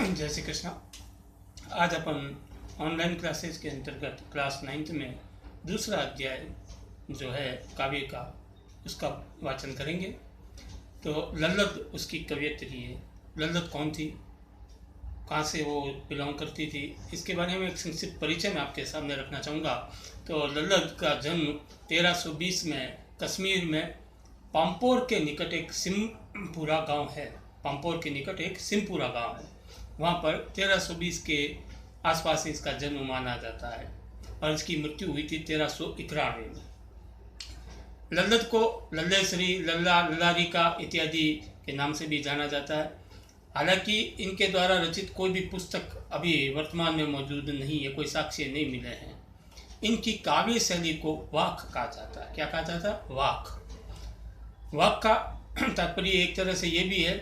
जय श्री कृष्णा। आज अपन online classes के अंतर्गत क्लास 9th में दूसरा अध्याय जो है काव्य का उसका वाचन करेंगे। तो लल्लत उसकी कवयित्री है। लल्लत कौन थी, कहाँ से वो बिलोंग करती थी, इसके बारे में एक संक्षिप्त परिचय मैं आपके सामने रखना चाहूँगा। तो लल्लत का जन्म 1320 में कश्मीर में पाम्पोर के निकट एक सिमपुरा गांव है। पाम्पोर के निकट एक सिमपुरा गांव है, वहाँ पर 1320 के आसपास इसका जन्म माना जाता है और इसकी मृत्यु हुई थी 1391 में। लल्लत को लल्लेश्वरी, लल्ला, लल्लारिका इत्यादि के नाम से भी जाना जाता है। हालांकि इनके द्वारा रचित कोई भी पुस्तक अभी वर्तमान में मौजूद नहीं है, कोई साक्ष्य नहीं मिले हैं। इनकी काव्य शैली को वाक कहा जाता है। क्या कहा जाता है? वाक। वाक का तात्पर्य एक तरह से ये भी है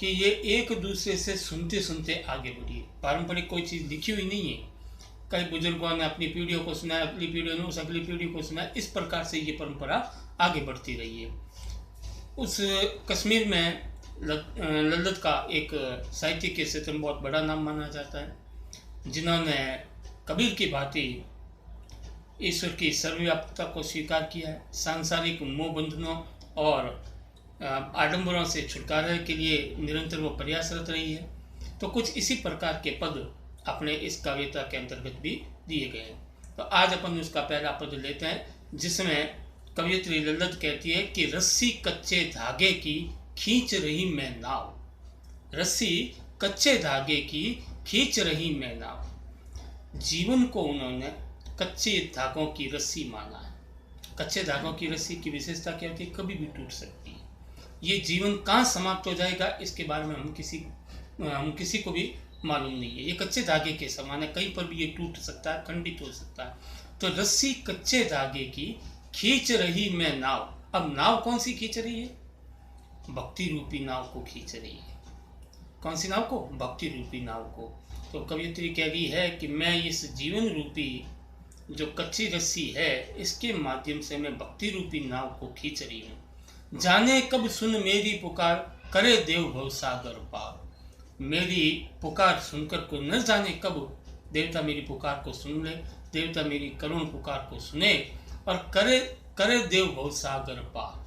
कि ये एक दूसरे से सुनते सुनते आगे बढ़ी है। पारंपरिक कोई चीज़ लिखी हुई नहीं है। कई बुजुर्गों ने अपनी पीढ़ियों को सुनाया, अगली पीढ़ियों ने उस अगली पीढ़ी को सुनाया। इस प्रकार से ये परंपरा आगे बढ़ती रही है। उस कश्मीर में लल्लत का एक साहित्य के क्षेत्र में बहुत बड़ा नाम माना जाता है, जिन्होंने कबीर की भांति ईश्वर की सर्वव्यापकता को स्वीकार किया है। सांसारिक मोह बंधनों और आडंबरों से छुटकारे के लिए निरंतर वो प्रयासरत रही है। तो कुछ इसी प्रकार के पद अपने इस कविता के अंतर्गत भी दिए गए हैं। तो आज अपन उसका पहला पद लेते हैं, जिसमें कवयित्री लल्लत कहती है कि रस्सी कच्चे धागे की खींच रही मैं नाव। रस्सी कच्चे धागे की खींच रही मैं नाव। जीवन को उन्होंने कच्चे धागों की रस्सी माना है। कच्चे धागों की रस्सी की विशेषता क्या होती है? कभी भी टूट सकती है। ये जीवन कहाँ समाप्त हो जाएगा इसके बारे में हम किसी को भी मालूम नहीं है। ये कच्चे धागे के समान है, कहीं पर भी ये टूट सकता है, खंडित हो सकता है। तो रस्सी कच्चे धागे की खींच रही मैं नाव। अब नाव कौन सी खींच रही है? भक्ति रूपी नाव को खींच रही है। कौन सी नाव को? भक्ति रूपी नाव को। तो कवयित्री कह रही है कि मैं इस जीवन रूपी जो कच्ची रस्सी है, इसके माध्यम से मैं भक्ति रूपी नाव को खींच रही हूँ। जाने कब सुन मेरी पुकार, करे देव भव सागर पार। मेरी पुकार सुनकर को न जाने कब देवता मेरी पुकार को सुन ले, देवता मेरी करुण पुकार को सुने और करे देव भव सागर पार।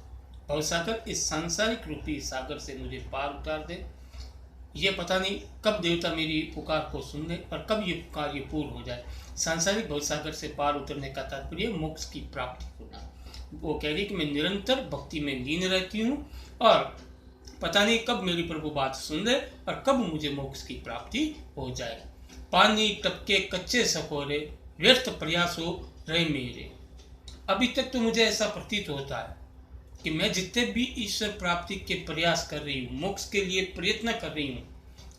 भव सागर, इस सांसारिक रूपी सागर से मुझे पार उतार दे। ये पता नहीं कब देवता मेरी पुकार को सुन ले और कब ये पुकार ये पूर्ण हो जाए। सांसारिक भव सागर से पार उतरने का तात्पर्य मोक्ष की प्राप्ति होना। वो कह रही कि मैं निरंतर भक्ति में लीन रहती हूँ और पता नहीं कब मेरी प्रभु बात सुन ले और कब मुझे मोक्ष की प्राप्ति हो जाए। पानी टपके कच्चे सकोरे, व्यर्थ प्रयास हो रहे मेरे। अभी तक तो मुझे ऐसा प्रतीत होता है कि मैं जितने भी ईश्वर प्राप्ति के प्रयास कर रही हूँ, मोक्ष के लिए प्रयत्न कर रही हूँ,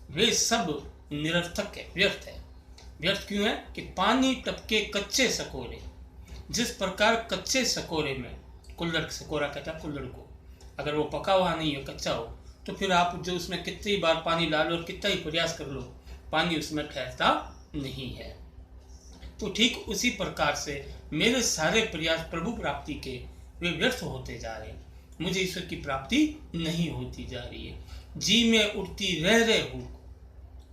वे सब निरर्थक है, व्यर्थ है। व्यर्थ क्यों है? कि पानी टपके कच्चे सकोरे। जिस प्रकार कच्चे सकोरे में, कुल्हड़, सकोरा कहता है कुल्हड़ को, अगर वो पका हुआ नहीं हो, कच्चा हो, तो फिर आप जो उसमें कितनी बार पानी डालो और कितना ही प्रयास कर लो, पानी उसमें ठहरता नहीं है। तो ठीक उसी प्रकार से मेरे सारे प्रयास प्रभु प्राप्ति के वे व्यर्थ होते जा रहे हैं। मुझे ईश्वर की प्राप्ति नहीं होती जा रही है। जी में उठती रह हूँ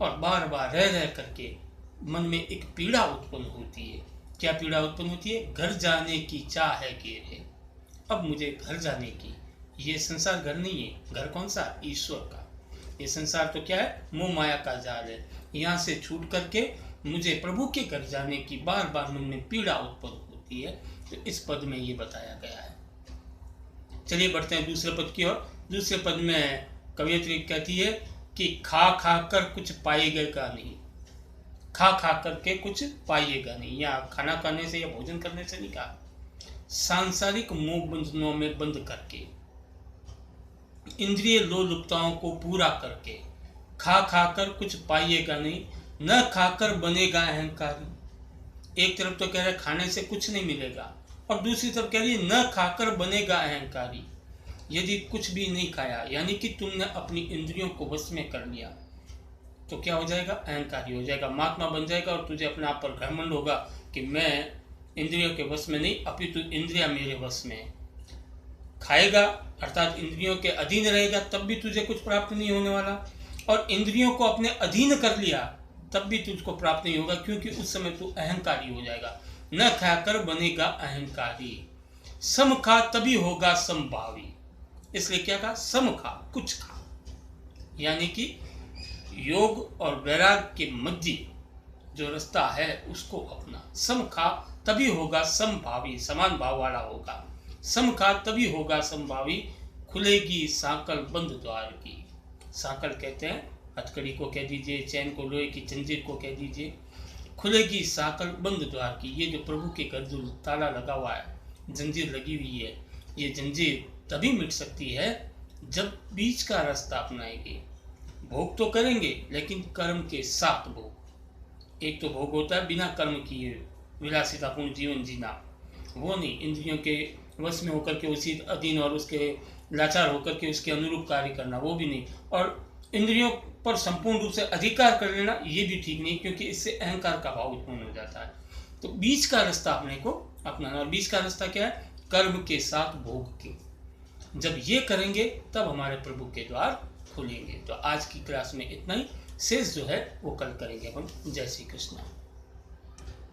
और बार बार रह करके मन में एक पीड़ा उत्पन्न होती है। क्या पीड़ा उत्पन्न होती है? घर जाने की चाह है घेरे। अब मुझे घर जाने की, ये संसार घर नहीं है। घर कौन सा? ईश्वर का। ये संसार तो क्या है? मोह माया का जाल है। यहाँ से छूट करके मुझे प्रभु के घर जाने की बार बार मन में पीड़ा उत्पन्न होती है। तो इस पद में ये बताया गया है। चलिए बढ़ते हैं दूसरे पद की ओर। दूसरे पद में कवयित्री कहती है कि खा खा कर कुछ पाएगा नहीं। खा खा करके कुछ पाइएगा नहीं, या खाना खाने से या भोजन करने से नहीं कहा। सांसारिक मोह बंधनों में बंद करके, इंद्रिय लोलुपताओं को पूरा करके, खा खा कर कुछ पाइएगा नहीं, न खाकर बनेगा अहंकारी। एक तरफ तो कह रहे खाने से कुछ नहीं मिलेगा और दूसरी तरफ कह रही न खाकर बनेगा अहंकारी। यदि कुछ भी नहीं खाया, यानी कि तुमने अपनी इंद्रियों को वश में कर लिया, तो क्या हो जाएगा? अहंकारी हो जाएगा, महात्मा बन जाएगा और तुझे अपने आप पर घमंड होगा कि मैं इंद्रियों के वश में नहीं, अपितु इंद्रियां मेरे वश में। खाएगा अर्थात इंद्रियों के अधीन रहेगा, तब भी तुझे कुछ प्राप्त नहीं होने वाला। और इंद्रियों को अपने अधीन कर लिया, तब भी तुझको प्राप्त नहीं होगा, क्योंकि उस समय तू अहंकारी हो जाएगा। न खाकर बनेगा अहंकारी, सम खा तभी होगा समभावी। इसलिए क्या कहा, सम खा, कुछ खा, यानी कि योग और वैराग के मध्य जो रास्ता है उसको अपना। सम खा तभी होगा समभावी, समान भाव वाला होगा। सम खा तभी होगा समभावी, खुलेगी साकल बंद द्वार की। साकल कहते हैं हथकड़ी को कह दीजिए, चैन को, लोहे की जंजीर को कह दीजिए। खुलेगी साकल बंद द्वार की, ये जो प्रभु के घर जो ताला लगा हुआ है, जंजीर लगी हुई है, ये जंजीर तभी मिट सकती है जब बीच का रास्ता अपनाएंगे। भोग तो करेंगे लेकिन कर्म के साथ भोग। एक तो भोग होता है बिना कर्म किए विलासितापूर्ण जीवन जीना, वो नहीं, इंद्रियों के वश में होकर के उसी अधीन और उसके लाचार होकर के उसके अनुरूप कार्य करना, वो भी नहीं। और इंद्रियों पर संपूर्ण रूप से अधिकार कर लेना, ये भी ठीक नहीं, क्योंकि इससे अहंकार का भाव उत्पन्न हो जाता है। तो बीच का रास्ता अपने को अपनाना, और बीच का रास्ता क्या है, कर्म के साथ भोग के। जब ये करेंगे तब हमारे प्रभु के द्वार खुलेंगे। तो आज की क्लास में इतना ही, शेष जो है वो कल करेंगे अपन। जय श्री कृष्ण।